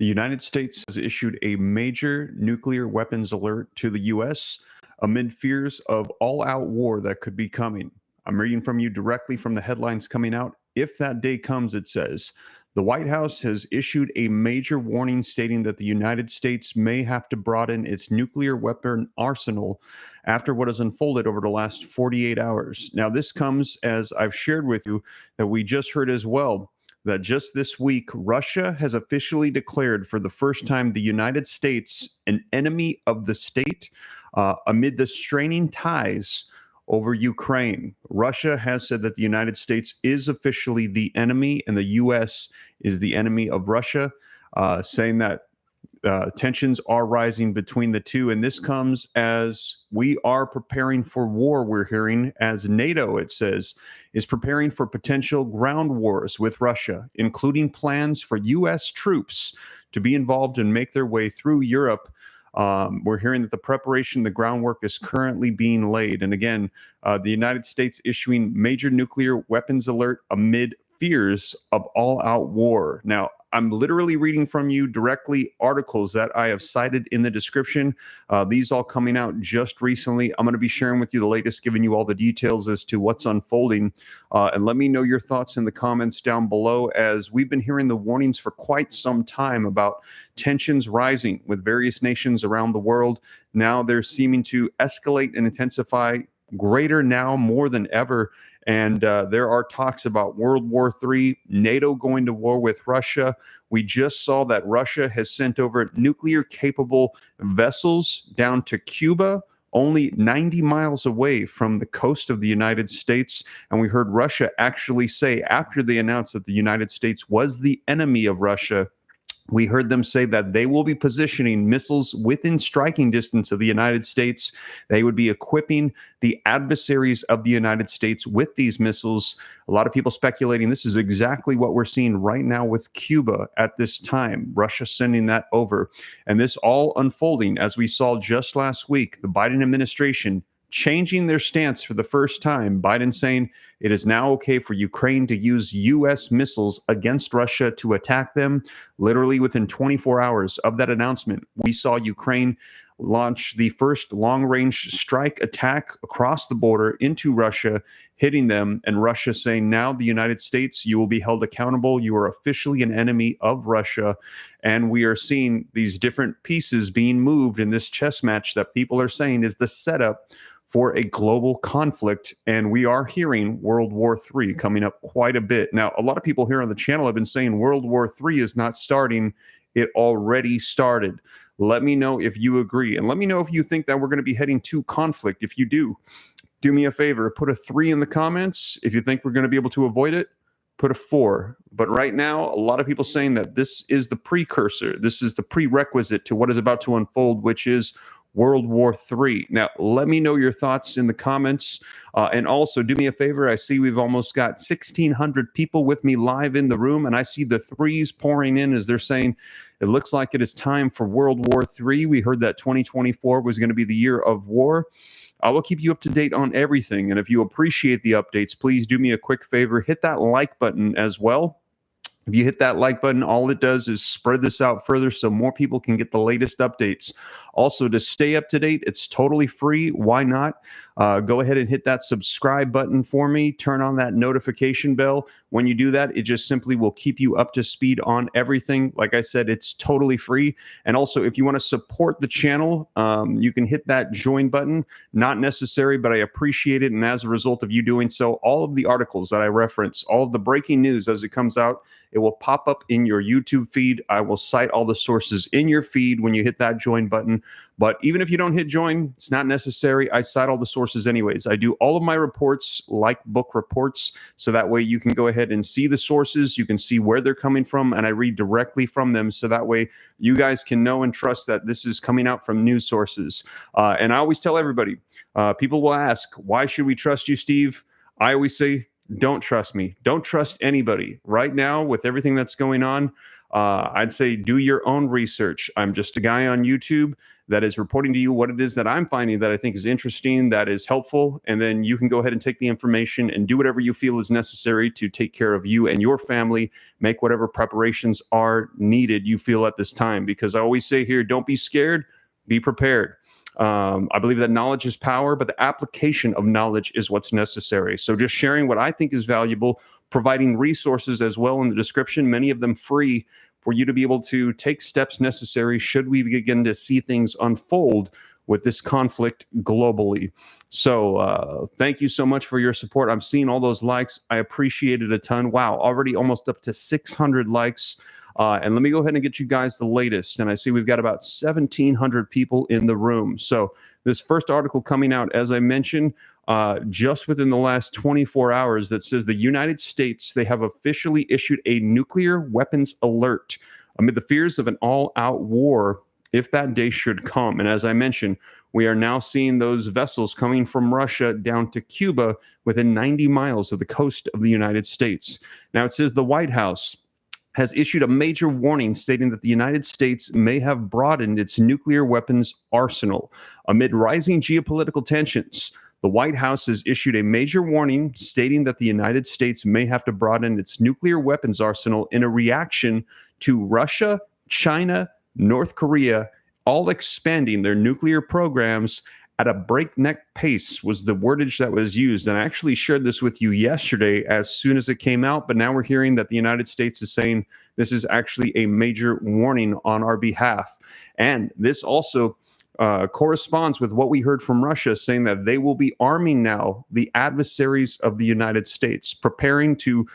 The United States has issued a major nuclear weapons alert to the U.S. amid fears of all out war that could be coming. I'm reading from you directly from the headlines coming out. If that day comes, it says the White House has issued a major warning stating that the United States may have to broaden its nuclear weapon arsenal after what has unfolded over the last 48 hours. Now, this comes as I've shared with you that we just heard as well that just this week, Russia has officially declared for the first time the United States an enemy of the state amid the straining ties over Ukraine. Russia has said that the United States is officially the enemy and the U.S. is the enemy of Russia, saying that tensions are rising between the two. And this comes as we are preparing for war, we're hearing, as NATO, it says, is preparing for potential ground wars with Russia, including plans for U.S. troops to be involved and make their way through Europe. We're hearing that the preparation, the groundwork is currently being laid. And again, the United States issuing major nuclear weapons alert amid fears of all-out war. Now, I'm literally reading from you directly articles that I have cited in the description. These all coming out just recently. I'm going to be sharing with you the latest, giving you all the details as to what's unfolding. And let me know your thoughts in the comments down below, as we've been hearing the warnings for quite some time about tensions rising with various nations around the world. Now they're seeming to escalate and intensify greater now more than ever. And there are talks about World War III, NATO going to war with Russia. We just saw that Russia has sent over nuclear-capable vessels down to Cuba, only 90 miles away from the coast of the United States. And we heard Russia actually say, after they announced that the United States was the enemy of Russia, we heard them say that they will be positioning missiles within striking distance of the United States. They would be equipping the adversaries of the United States with these missiles. A lot of people speculating this is exactly what we're seeing right now with Cuba at this time. Russia sending that over. And this all unfolding, as we saw just last week, the Biden administration changing their stance for the first time. Biden saying it is now okay for Ukraine to use U.S. missiles against Russia to attack them. Literally within 24 hours of that announcement, we saw Ukraine launch the first long-range strike attack across the border into Russia, hitting them, and Russia saying, now the United States, you will be held accountable. You are officially an enemy of Russia. And we are seeing these different pieces being moved in this chess match that people are saying is the setup for a global conflict. And we are hearing World War III coming up quite a bit. Now, a lot of people here on the channel have been saying World War III is not starting. It already started. Let me know if you agree. And let me know if you think that we're going to be heading to conflict. If you do me a favor, put a 3 in the comments. If you think we're going to be able to avoid it, put a 4. But right now, a lot of people saying that this is the precursor. This is the prerequisite to what is about to unfold, which is World War III. Now, let me know your thoughts in the comments. And also, do me a favor. I see we've almost got 1,600 people with me live in the room, and I see the 3s pouring in as they're saying, it looks like it is time for World War III. We heard that 2024 was going to be the year of war. I will keep you up to date on everything. And if you appreciate the updates, please do me a quick favor. Hit that like button as well. If you hit that like button, all it does is spread this out further so more people can get the latest updates. Also, to stay up to date, it's totally free. Why not? Go ahead and hit that subscribe button for me. Turn on that notification bell. When you do that, it just simply will keep you up to speed on everything. Like I said, it's totally free. And also, if you want to support the channel, you can hit that join button. Not necessary, but I appreciate it. And as a result of you doing so, all of the articles that I reference, all of the breaking news as it comes out, it will pop up in your YouTube feed. I will cite all the sources in your feed when you hit that join button. But even if you don't hit join, it's not necessary. I cite all the sources anyways. I do all of my reports like book reports, so that way you can go ahead and see the sources. You can see where they're coming from, and I read directly from them, so that way you guys can know and trust that this is coming out from news sources. And I always tell everybody, people will ask, why should we trust you, Steve? I always say, don't trust me. Don't trust anybody. Right now, with everything that's going on, I'd say do your own research. I'm just a guy on YouTube that is reporting to you what it is that I'm finding that I think is interesting, that is helpful. And then you can go ahead and take the information and do whatever you feel is necessary to take care of you and your family, make whatever preparations are needed you feel at this time. Because I always say here, don't be scared, be prepared. I believe that knowledge is power, but the application of knowledge is what's necessary. So just sharing what I think is valuable, providing resources as well in the description, many of them free, for you to be able to take steps necessary should we begin to see things unfold with this conflict globally. So thank you so much for your support. I'm seeing all those likes. I appreciate it a ton. Wow, already almost up to 600 likes. And let me go ahead and get you guys the latest. And I see we've got about 1,700 people in the room. So this first article coming out, as I mentioned, just within the last 24 hours, that says the United States, they have officially issued a nuclear weapons alert amid the fears of an all-out war if that day should come. And as I mentioned, we are now seeing those vessels coming from Russia down to Cuba within 90 miles of the coast of the United States. Now, it says the White House has issued a major warning stating that the United States may have broadened its nuclear weapons arsenal. Amid rising geopolitical tensions, the White House has issued a major warning stating that the United States may have to broaden its nuclear weapons arsenal in a reaction to Russia, China, North Korea, all expanding their nuclear programs at a breakneck pace was the wordage that was used. And I actually shared this with you yesterday as soon as it came out, but now we're hearing that the United States is saying this is actually a major warning on our behalf. And this also corresponds with what we heard from Russia, saying that they will be arming now the adversaries of the United States, preparing to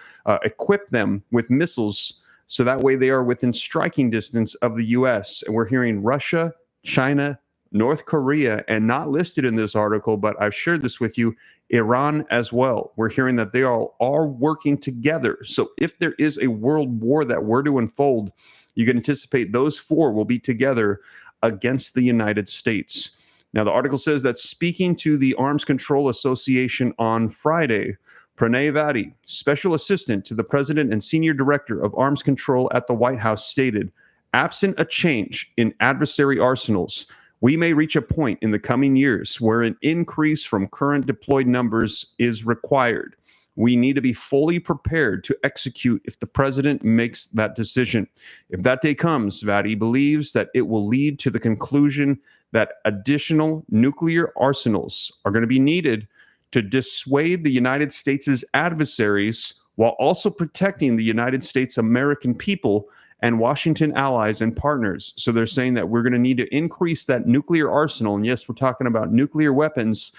equip them with missiles so that way they are within striking distance of the U.S. And we're hearing Russia, China, North Korea, and not listed in this article, but I've shared this with you, Iran as well. We're hearing that they all are working together. So if there is a world war that were to unfold, you can anticipate those four will be together against the United States. Now, the article says that speaking to the Arms Control Association on Friday, Pranay Vadi, special assistant to the president and senior director of arms control at the White House, stated, absent a change in adversary arsenals, we may reach a point in the coming years where an increase from current deployed numbers is required. We need to be fully prepared to execute if the president makes that decision. If that day comes, Vadi believes that it will lead to the conclusion that additional nuclear arsenals are going to be needed to dissuade the United States' adversaries while also protecting the United States American people and Washington allies and partners. So they're saying that we're going to need to increase that nuclear arsenal. And yes, we're talking about nuclear weapons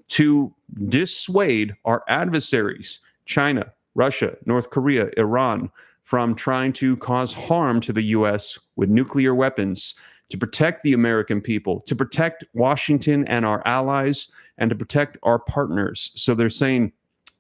to dissuade our adversaries, China, Russia, North Korea, Iran, from trying to cause harm to the U.S. with nuclear weapons, to protect the American people, to protect Washington and our allies, and to protect our partners. So they're saying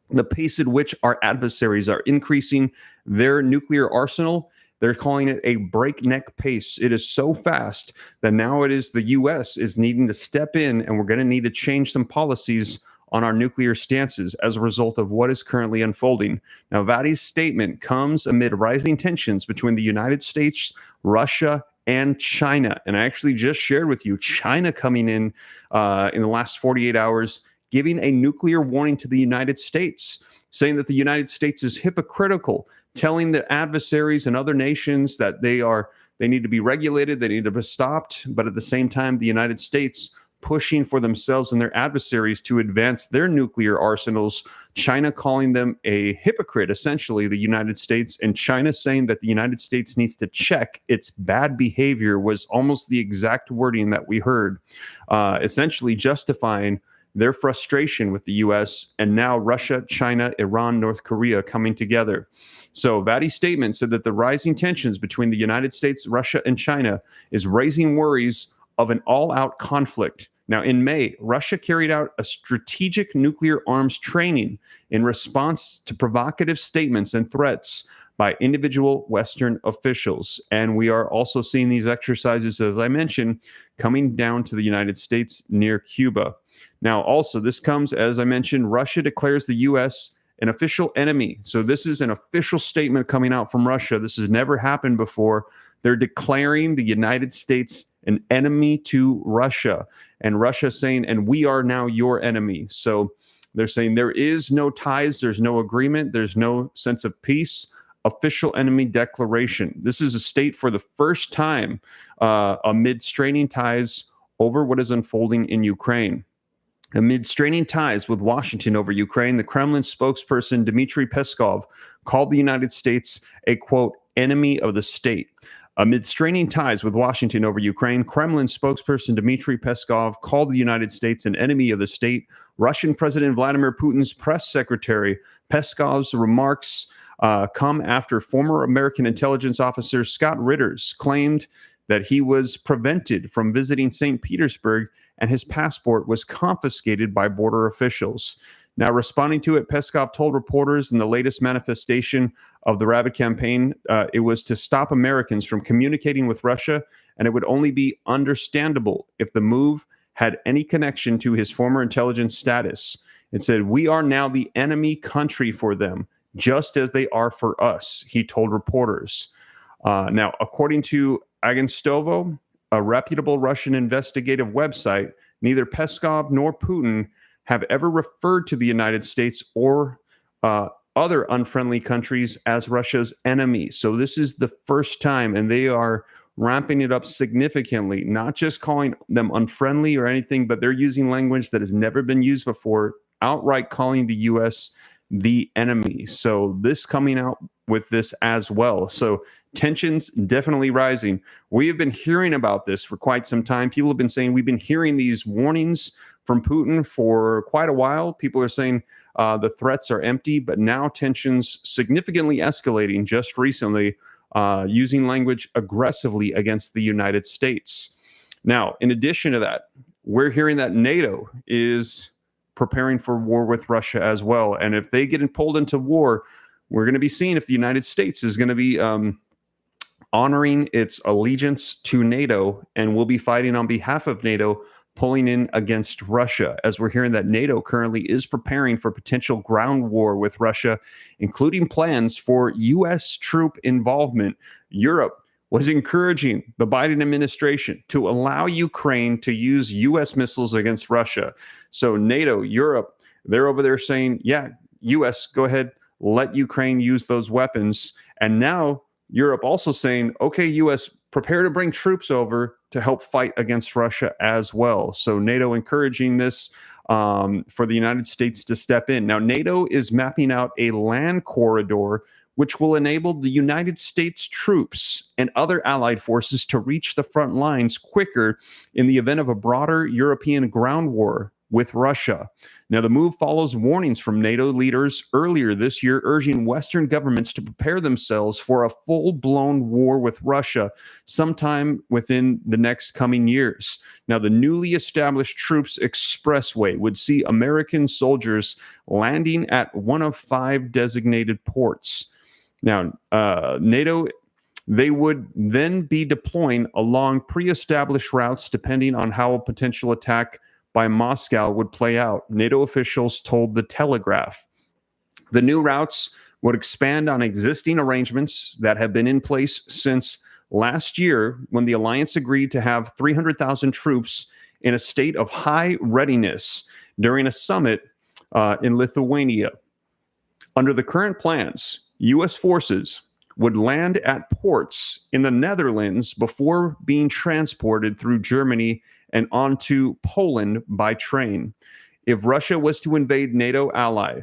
the pace at which our adversaries are increasing their nuclear arsenal, they're calling it a breakneck pace. It is so fast that now it is the U.S. is needing to step in, and we're going to need to change some policies on our nuclear stances as a result of what is currently unfolding. Now, Vadi's statement comes amid rising tensions between the United States, Russia, and China. And I actually just shared with you China coming in the last 48 hours, giving a nuclear warning to the United States, saying that the United States is hypocritical, telling the adversaries and other nations that they need to be regulated, they need to be stopped, but at the same time, the United States pushing for themselves and their adversaries to advance their nuclear arsenals, China calling them a hypocrite, essentially, the United States, and China saying that the United States needs to check its bad behavior was almost the exact wording that we heard, essentially justifying their frustration with the U.S. and now Russia, China, Iran, North Korea coming together. So Vadi's statement said that the rising tensions between the United States, Russia, and China is raising worries of an all-out conflict. Now, in May, Russia carried out a strategic nuclear arms training in response to provocative statements and threats by individual Western officials. And we are also seeing these exercises, as I mentioned, coming down to the United States near Cuba. Now, also, this comes, as I mentioned, Russia declares the U.S. an official enemy. So this is an official statement coming out from Russia. This has never happened before. They're declaring the United States an enemy to Russia, and Russia saying, and we are now your enemy. So they're saying there is no ties, there's no agreement, there's no sense of peace. Official enemy declaration. This is a state for the first time amid straining ties over what is unfolding in Ukraine. Amid straining ties with Washington over Ukraine, the Kremlin spokesperson Dmitry Peskov called the United States a, quote, enemy of the state. Amid straining ties with Washington over Ukraine, Kremlin spokesperson Dmitry Peskov called the United States an enemy of the state. Russian President Vladimir Putin's press secretary, Peskov's remarks come after former American intelligence officer Scott Ritters claimed that he was prevented from visiting St. Petersburg and his passport was confiscated by border officials. Now, responding to it, Peskov told reporters in the latest manifestation of the Rabid campaign, it was to stop Americans from communicating with Russia, and it would only be understandable if the move had any connection to his former intelligence status. It said, we are now the enemy country for them, just as they are for us, he told reporters. Now, according to Agentstvo, a reputable Russian investigative website, neither Peskov nor Putin have ever referred to the United States or other unfriendly countries as Russia's enemy. So this is the first time, and they are ramping it up significantly, not just calling them unfriendly or anything, but they're using language that has never been used before, outright calling the U.S. the enemy. So this coming out with this as well. So tensions definitely rising. We have been hearing about this for quite some time. People have been saying we've been hearing these warnings from Putin for quite a while. People are saying the threats are empty, but now tensions significantly escalating just recently, using language aggressively against the United States. Now, in addition to that, we're hearing that NATO is preparing for war with Russia as well. And if they get pulled into war, we're going to be seeing if the United States is going to be honoring its allegiance to NATO and will be fighting on behalf of NATO, pulling in against Russia, as we're hearing that NATO currently is preparing for potential ground war with Russia, including plans for U.S. troop involvement. Europe was encouraging the Biden administration to allow Ukraine to use U.S. missiles against Russia. So NATO, Europe, they're over there saying, yeah, U.S., go ahead, let Ukraine use those weapons. And now Europe also saying, okay, U.S., prepare to bring troops over to help fight against Russia as well. So NATO encouraging this for the United States to step in. Now, NATO is mapping out a land corridor which will enable the United States troops and other allied forces to reach the front lines quicker in the event of a broader European ground war with Russia. Now, the move follows warnings from NATO leaders earlier this year urging Western governments to prepare themselves for a full-blown war with Russia sometime within the next coming years. Now, the newly established troops expressway would see American soldiers landing at one of 5 designated ports. Now, NATO, they would then be deploying along pre-established routes depending on how a potential attack by Moscow would play out, NATO officials told The Telegraph. The new routes would expand on existing arrangements that have been in place since last year when the alliance agreed to have 300,000 troops in a state of high readiness during a summit in Lithuania. Under the current plans, U.S. forces would land at ports in the Netherlands before being transported through Germany and onto Poland by train. If Russia was to invade NATO ally,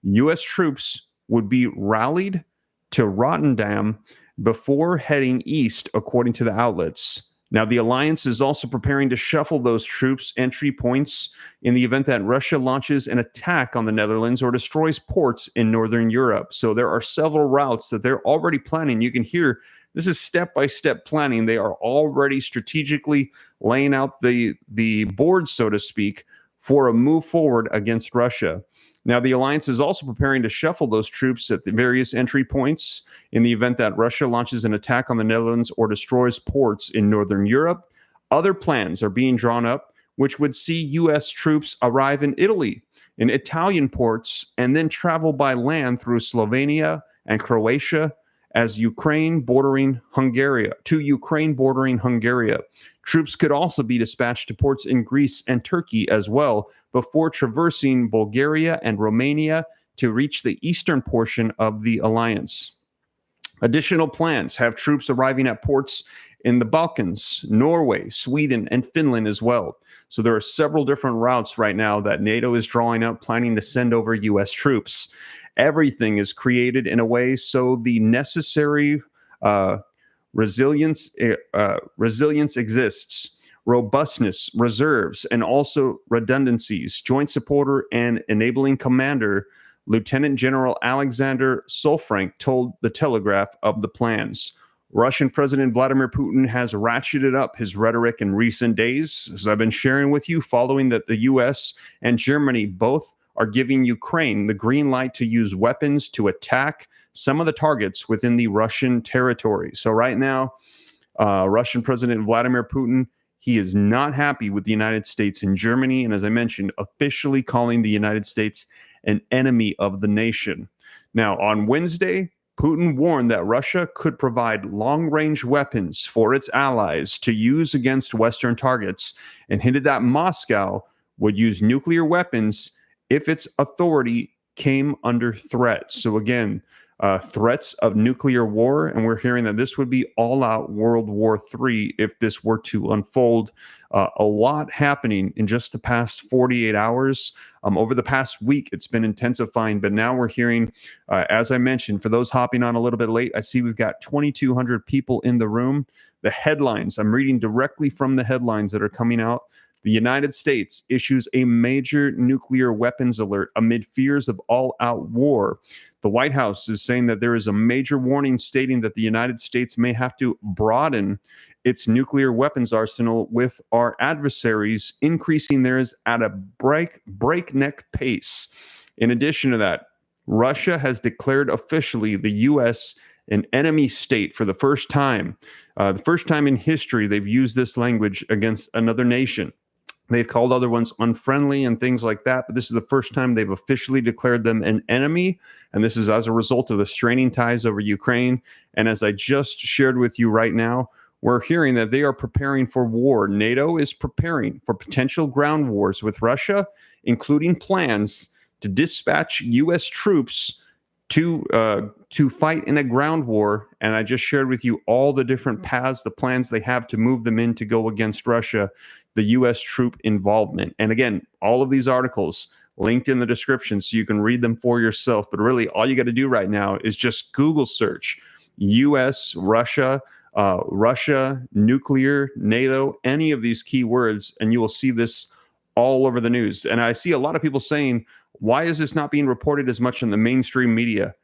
U.S. troops would be rallied to Rotterdam before heading east, according to the outlets. Now, the alliance is also preparing to shuffle those troops' entry points in the event that Russia launches an attack on the Netherlands or destroys ports in Northern Europe. So there are several routes that they're already planning. You can hear this is step-by-step planning. They are already strategically laying out the board, so to speak, for a move forward against Russia. Now, the alliance is also preparing to shuffle those troops at the various entry points in the event that Russia launches an attack on the Netherlands or destroys ports in Northern Europe. Other plans are being drawn up, which would see U.S. troops arrive in Italy in Italian ports and then travel by land through Slovenia and Croatia as Ukraine bordering Hungary to Ukraine bordering Hungary. Troops could also be dispatched to ports in Greece and Turkey as well before traversing Bulgaria and Romania to reach the eastern portion of the alliance. Additional plans have troops arriving at ports in the Balkans, Norway, Sweden, and Finland as well. So there are several different routes right now that NATO is drawing up, planning to send over U.S. troops. Everything is created in a way so the necessary resilience exists. Robustness, reserves, and also redundancies. Joint supporter and enabling commander Lieutenant General Alexander Solfrank told The Telegraph of the plans. Russian President Vladimir Putin has ratcheted up his rhetoric in recent days, as I've been sharing with you, following that the U.S. and Germany both are giving Ukraine the green light to use weapons to attack some of the targets within the Russian territory. So right now, Russian President Vladimir Putin, he is not happy with the United States and Germany, and as I mentioned, officially calling the United States an enemy of the nation. Now, on Wednesday, Putin warned that Russia could provide long-range weapons for its allies to use against Western targets and hinted that Moscow would use nuclear weapons if its authority came under threat. So again, threats of nuclear war, and we're hearing that this would be all-out World War III if this were to unfold. A lot happening in just the past 48 hours. Over the past week, it's been intensifying, but now we're hearing, as I mentioned, for those hopping on a little bit late, I see we've got 2,200 people in the room. The headlines, I'm reading directly from the headlines that are coming out. The United States issues a major nuclear weapons alert amid fears of all-out war. The White House is saying that there is a major warning stating that the United States may have to broaden its nuclear weapons arsenal with our adversaries, increasing theirs at a breakneck pace. In addition to that, Russia has declared officially the U.S. an enemy state for the first time. The first time in history they've used this language against another nation. They've called other ones unfriendly and things like that, but this is the first time they've officially declared them an enemy, and this is as a result of the straining ties over Ukraine. And as I just shared with you right now, we're hearing that they are preparing for war. NATO is preparing for potential ground wars with Russia, including plans to dispatch U.S. troops to fight in a ground war. And I just shared with you all the different paths, the plans they have to move them in to go against Russia, the U.S. troop involvement. And again, all of these articles linked in the description so you can read them for yourself. But really, all you got to do right now is just Google search U.S., Russia, nuclear, NATO, any of these keywords, and you will see this all over the news. And I see a lot of people saying, why is this not being reported as much in the mainstream media?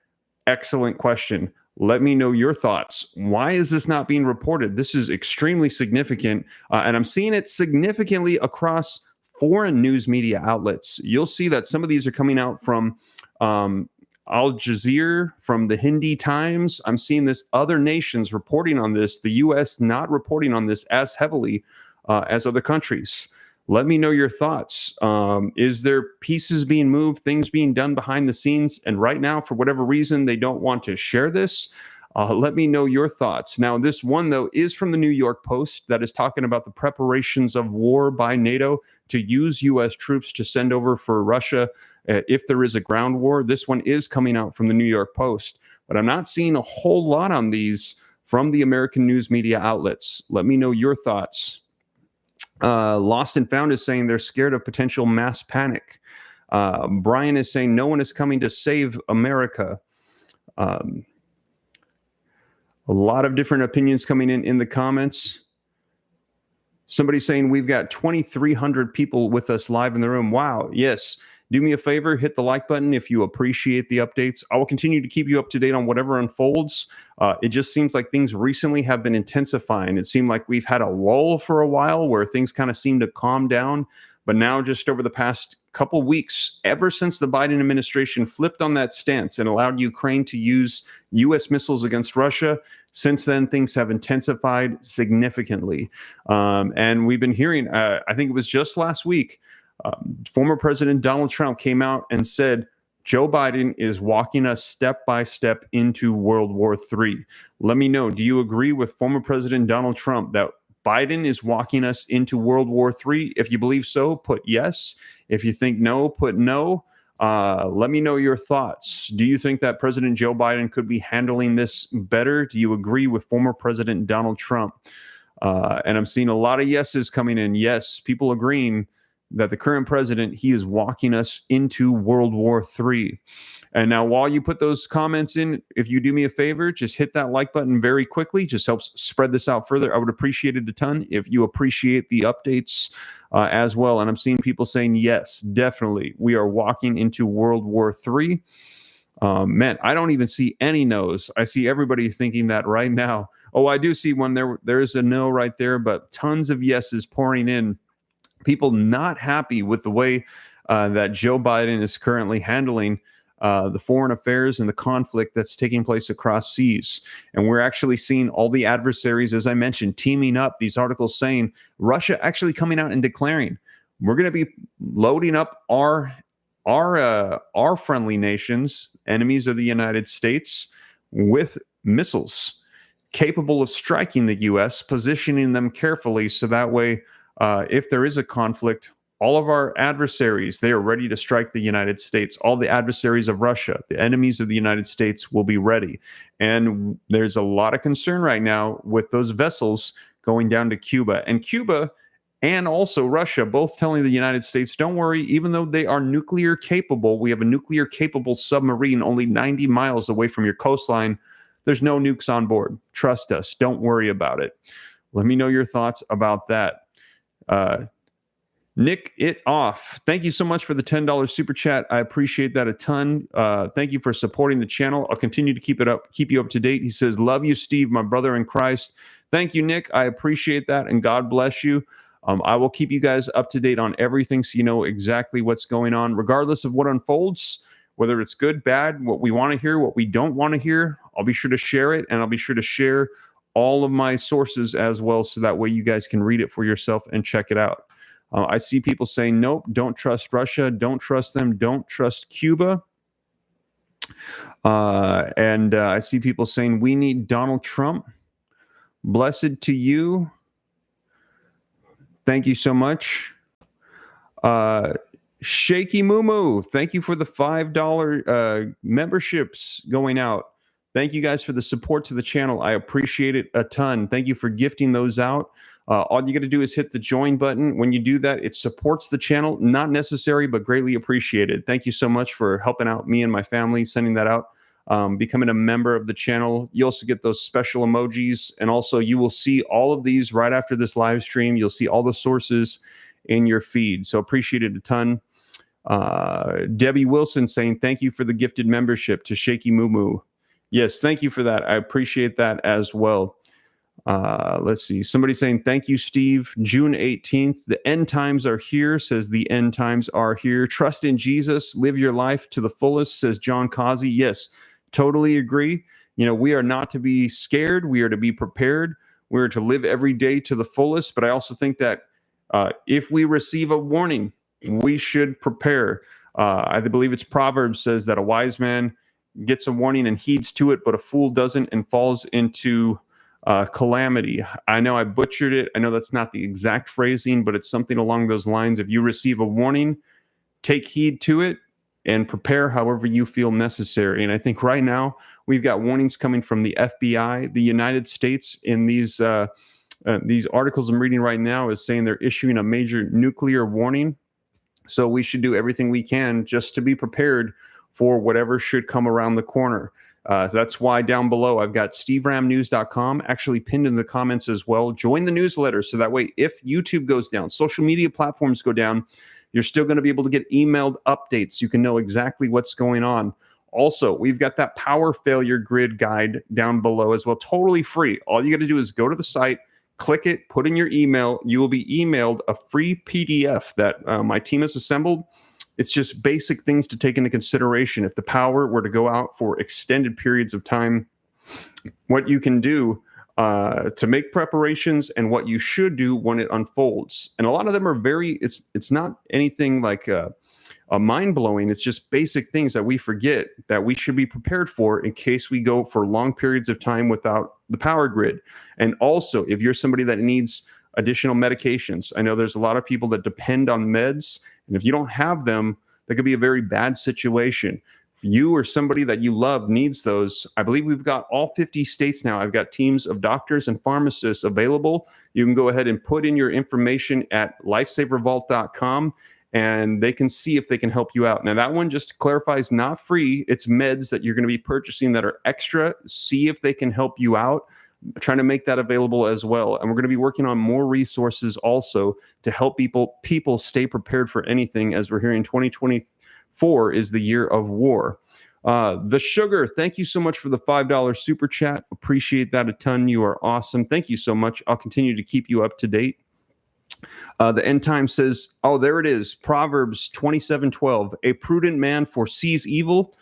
Excellent question. Let me know your thoughts. Why is this not being reported? This is extremely significant, and I'm seeing it significantly across foreign news media outlets. You'll see that some of these are coming out from Al Jazeera, from the Hindi Times. I'm seeing this other nations reporting on this, the U.S. not reporting on this as heavily as other countries. Let me know your thoughts. Is there pieces being moved, things being done behind the scenes? And right now, for whatever reason, they don't want to share this. Let me know your thoughts. Now, this one, though, is from the New York Post that is talking about the preparations of war by NATO to use U.S. troops to send over for Russia if there is a ground war. This one is coming out from the New York Post, but I'm not seeing a whole lot on these from the American news media outlets. Let me know your thoughts. Lost and Found is saying they're scared of potential mass panic. Brian is saying no one is coming to save America. A lot of different opinions coming in the comments. Somebody's saying we've got 2,300 people with us live in the room. Wow. Yes. Do me a favor, hit the like button if you appreciate the updates. I will continue to keep you up to date on whatever unfolds. It just seems like things recently have been intensifying. It seemed like we've had a lull for a while where things kind of seem to calm down. But now just over the past couple weeks, ever since the Biden administration flipped on that stance and allowed Ukraine to use U.S. missiles against Russia, since then things have intensified significantly. And we've been hearing, I think it was just last week, Former President Donald Trump came out and said Joe Biden is walking us step by step into World War III. Let me know, do you agree with former President Donald Trump that Biden is walking us into World War III? If you believe so, put yes. If you think no, put no. Let me know your thoughts. Do you think that President Joe Biden could be handling this better? Do you agree with former President Donald Trump? And I'm seeing a lot of yeses coming in. Yes, people agreeing that the current president, he is walking us into World War III. And now while you put those comments in, if you do me a favor, just hit that like button very quickly. Just helps spread this out further. I would appreciate it a ton if you appreciate the updates as well. And I'm seeing people saying, yes, definitely, we are walking into World War III. Man, I don't even see any no's. I see everybody thinking that right now. Oh, I do see one there. There's a no right there, but tons of yeses pouring in. People not happy with the way that Joe Biden is currently handling the foreign affairs and the conflict that's taking place across seas. And we're actually seeing all the adversaries, as I mentioned, teaming up. These articles saying Russia actually coming out and declaring we're going to be loading up our friendly nations, enemies of the United States, with missiles capable of striking the U.S., positioning them carefully so that way, if there is a conflict, all of our adversaries, they are ready to strike the United States. All the adversaries of Russia, the enemies of the United States, will be ready. And there's a lot of concern right now with those vessels going down to Cuba. And Cuba and also Russia both telling the United States, don't worry, even though they are nuclear capable, we have a nuclear capable submarine only 90 miles away from your coastline. There's no nukes on board. Trust us. Don't worry about it. Let me know your thoughts about that. Nick It Off, thank you so much for the $10 super chat. I appreciate that a ton. Thank you for supporting the channel. I'll continue to keep you up to date. He says, love you, Steve, my brother in Christ. Thank you, Nick. I appreciate that, and God bless you. I will keep you guys up to date on everything so you know exactly what's going on, regardless of what unfolds, whether it's good, bad, what we want to hear, what we don't want to hear. I'll be sure to share it, and I'll be sure to share all of my sources as well, so that way you guys can read it for yourself and check it out. I see people saying, nope, don't trust Russia, don't trust them, don't trust Cuba. And I see people saying, we need Donald Trump. Blessed to you. Thank you so much. Shaky Moo, thank you for the $5 memberships going out. Thank you guys for the support to the channel. I appreciate it a ton. Thank you for gifting those out. All you got to do is hit the join button. When you do that, it supports the channel. Not necessary, but greatly appreciated. Thank you so much for helping out me and my family, sending that out, becoming a member of the channel. You also get those special emojis. And also you will see all of these right after this live stream. You'll see all the sources in your feed. So appreciate it a ton. Debbie Wilson saying, thank you for the gifted membership to Shaky Moo. Yes, thank you for that. I appreciate that as well. Let's see. Somebody saying, thank you, Steve. June 18th. The end times are here, says the end times are here. Trust in Jesus. Live your life to the fullest, says John Causey. Yes, totally agree. You know, we are not to be scared. We are to be prepared. We are to live every day to the fullest. But I also think that if we receive a warning, we should prepare. I believe it's Proverbs says that a wise man gets a warning and heeds to it, but a fool doesn't and falls into calamity. I know I butchered it. I know that's not the exact phrasing, but it's something along those lines. If you receive a warning, take heed to it and prepare however you feel necessary. And I think right now we've got warnings coming from the FBI, the United States. In these articles I'm reading right now is saying they're issuing a major nuclear warning. So we should do everything we can just to be prepared for whatever should come around the corner. So that's why down below I've got steveramnews.com actually pinned in the comments as well. Join the newsletter so that way if YouTube goes down, social media platforms go down, you're still going to be able to get emailed updates. You can know exactly what's going on. Also, we've got that power failure grid guide down below as well, totally free. All you got to do is go to the site, click it, put in your email. You will be emailed a free PDF that my team has assembled. It's just basic things to take into consideration. If the power were to go out for extended periods of time, what you can do to make preparations and what you should do when it unfolds. And a lot of them are it's not anything like mind blowing. It's just basic things that we forget that we should be prepared for in case we go for long periods of time without the power grid. And also, if you're somebody that needs additional medications, I know there's a lot of people that depend on meds, and if you don't have them, that could be a very bad situation. If you or somebody that you love needs those, I believe we've got all 50 states now. I've got teams of doctors and pharmacists available. You can go ahead and put in your information at lifesavervault.com, and they can see if they can help you out. Now, that one, just to clarify, is not free. It's meds that you're going to be purchasing that are extra. See if they can help you out. Trying to make that available as well. And we're going to be working on more resources also to help people stay prepared for anything, as we're hearing 2024 is the year of war. The Sugar, thank you so much for the $5 super chat. Appreciate that a ton. You are awesome. Thank you so much. I'll continue to keep you up to date. The End Time says, oh, there it is. Proverbs 27:12. A prudent man foresees evil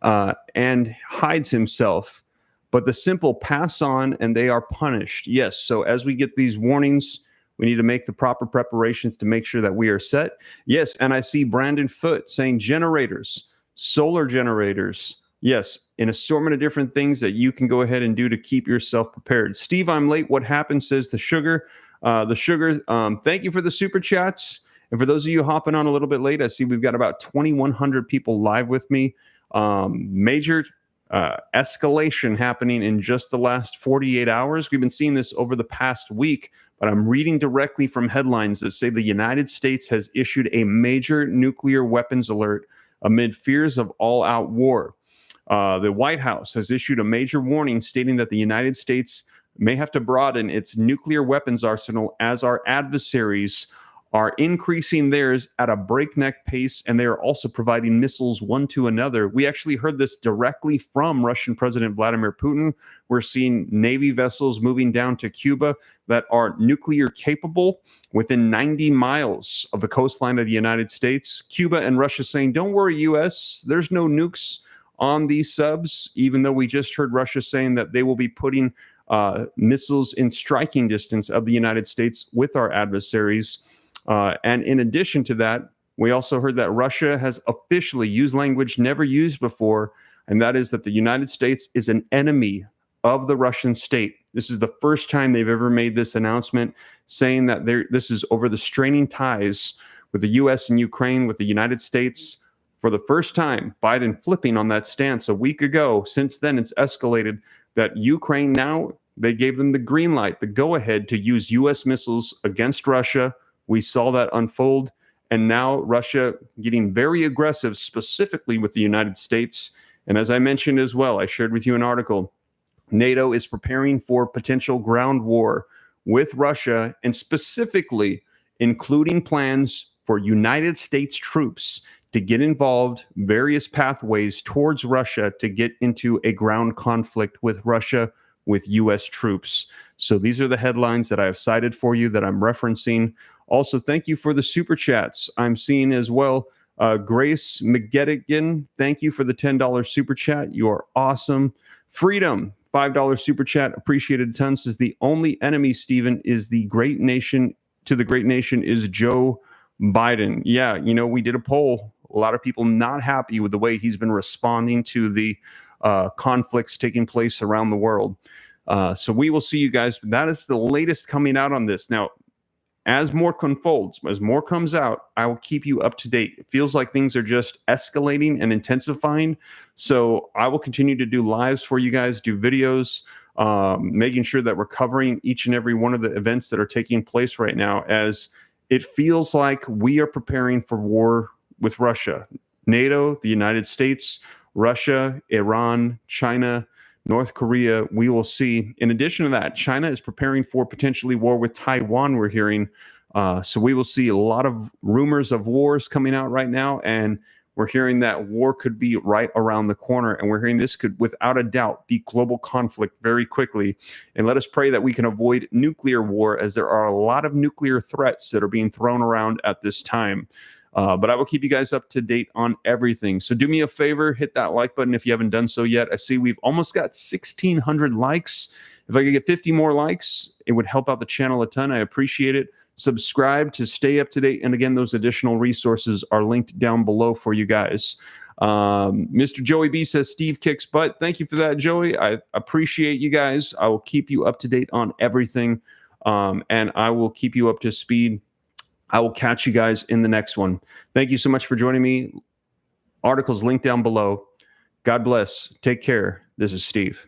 and hides himself, but the simple pass on and they are punished. Yes, so as we get these warnings, we need to make the proper preparations to make sure that we are set. Yes, and I see Brandon Foote saying generators, solar generators. Yes, an assortment of different things that you can go ahead and do to keep yourself prepared. Steve, I'm late. What happened, says the Sugar. Thank you for the super chats. And for those of you hopping on a little bit late, I see we've got about 2,100 people live with me. Major escalation happening in just the last 48 hours. We've been seeing this over the past week, but I'm reading directly from headlines that say the United States has issued a major nuclear weapons alert amid fears of all-out war. The White House has issued a major warning stating that the United States may have to broaden its nuclear weapons arsenal as our adversaries are increasing theirs at a breakneck pace, and they are also providing missiles one to another. We actually heard this directly from Russian President Vladimir Putin. We're seeing Navy vessels moving down to Cuba that are nuclear capable within 90 miles of the coastline of the United States. Cuba and Russia saying, don't worry, U.S., there's no nukes on these subs, even though we just heard Russia saying that they will be putting missiles in striking distance of the United States with our adversaries. And in addition to that, we also heard that Russia has officially used language never used before, and that is that the United States is an enemy of the Russian state. This is the first time they've ever made this announcement, saying that this is over the straining ties with the U.S. and Ukraine, with the United States. For the first time, Biden flipping on that stance a week ago. Since then, it's escalated that Ukraine now, they gave them the green light, the go-ahead to use U.S. missiles against Russia. We saw that unfold. And now Russia getting very aggressive, specifically with the United States. And as I mentioned as well, I shared with you an article, NATO is preparing for potential ground war with Russia, and specifically including plans for United States troops to get involved, various pathways towards Russia to get into a ground conflict with Russia with U.S. troops. So these are the headlines that I have cited for you that I'm referencing. Also, thank you for the super chats. I'm seeing as well, Grace McGettigan, thank you for the $10 super chat. You are awesome. Freedom, $5 super chat, appreciated a ton. Says the only enemy, Stephen, is the great nation. To the great nation is Joe Biden. Yeah, you know, we did a poll. A lot of people not happy with the way he's been responding to the conflicts taking place around the world. So we will see you guys. That is the latest coming out on this. Now, as more unfolds, as more comes out, I will keep you up to date. It feels like things are just escalating and intensifying. So I will continue to do lives for you guys, do videos, making sure that we're covering each and every one of the events that are taking place right now, as it feels like we are preparing for war with Russia, NATO, the United States, Russia, Iran, China, North Korea. We will see. In addition to that, China is preparing for potentially war with Taiwan, we're hearing. So we will see a lot of rumors of wars coming out right now, and we're hearing that war could be right around the corner, and we're hearing this could, without a doubt, be global conflict very quickly. And let us pray that we can avoid nuclear war, as there are a lot of nuclear threats that are being thrown around at this time. But I will keep you guys up to date on everything. So do me a favor, hit that like button if you haven't done so yet. I see we've almost got 1,600 likes. If I could get 50 more likes, it would help out the channel a ton. I appreciate it. Subscribe to stay up to date. And again, those additional resources are linked down below for you guys. Mr. Joey B says Steve kicks butt. Thank you for that, Joey. I appreciate you guys. I will keep you up to date on everything, and I will keep you up to speed. I will catch you guys in the next one. Thank you so much for joining me. Articles linked down below. God bless. Take care. This is Steve.